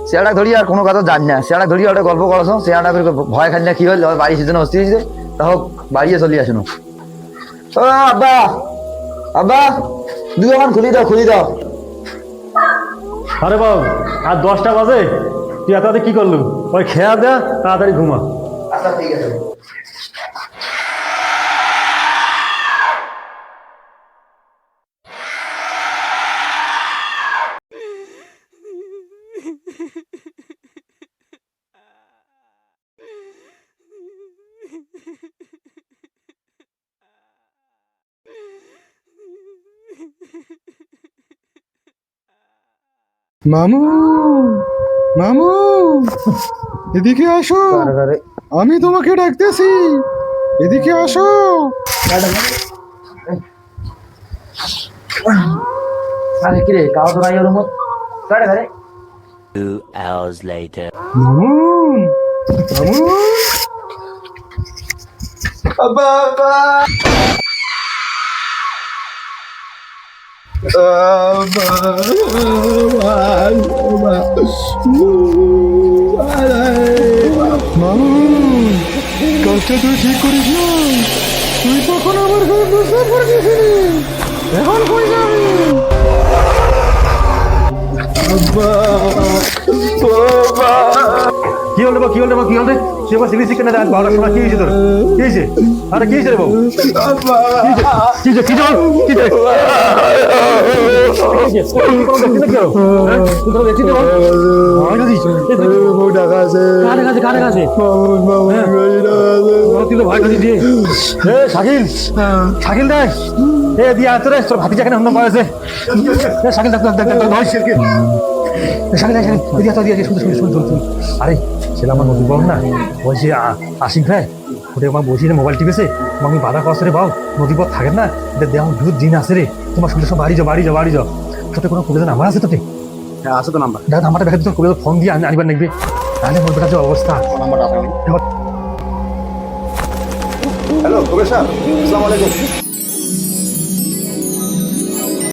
শেয়ালটা ধরি আর কোনো কথা জানি না, শেয়ালটা ধরি ওটা গল্প করছো, শেয়ালটা ভয় খালি না কি হল বাড়ি সেজন্য অস্থির হয়েছে, তা হোক বাড়িয়ে চলে আসুন। ও আব্বা, আব্বা দোকান খুলি দাও। আরে বাবু আর 10টা বাজে, তুই এত কি করলু? ওই খেয়া দেয়া তাড়াতাড়ি ঘুমা। আচ্ছা ঠিক আছে। মামু, মামু, এদিকে আসো, আমি তোমাকে ডাকতেছি, এদিকে আসো। আরে কি রে কাও তো নাই ওর মত কারে ঘরে। 2 hours later. মামু, মামু, আব্বা আব্বা মামু, কাজটা তুই ঠিক করিস না। তুই তখন আমার ঘরে প্রস্তাব করে গেছিলি, এখন কই যাবি? কি হল রে বাবু, কি হল রে বাবু, কি হল রে? সে বা সিরিয়াস কেন দেখ 12টার সময় কি হয়েছে তোর? কি হয়েছে? আরে কি হয়েছে রে বাবু? কি হয়েছে? কি হয়েছে? কি হয়েছে? শাকিল দেখ এ দিয়ে আয় তোরে, তোর ভাতিজা কেন হন্যম পাওয়া শাকিল দেখ দেখ দেখ শাকিল শাকিল দিয়ে তো দিয়ে শুনতে আরে ছেলে আমার নদী বল না বলছি আসিফ ভাই ওটা আমার বসি রে মোবাইল টিপেছে, আমি বাধা কষ্ট রে বাউ নদী পথ থাকে না, দেহ দুধ দিন আছে রে, তোমার শুনতে সব বাড়ি যাও তোতে কোনো কবিতা নাম্বার আছে তোতে? হ্যাঁ আছে তো নাম্বার। দেখ নাম্বারটা দেখা তোর কবিতা ফোন দিয়ে আনিবার নাকবে, তাহলে মোর বেটা যে অবস্থা। নাম্বারটা আছে। হ্যালো কবির সাহেব, আসসালামু আলাইকুম।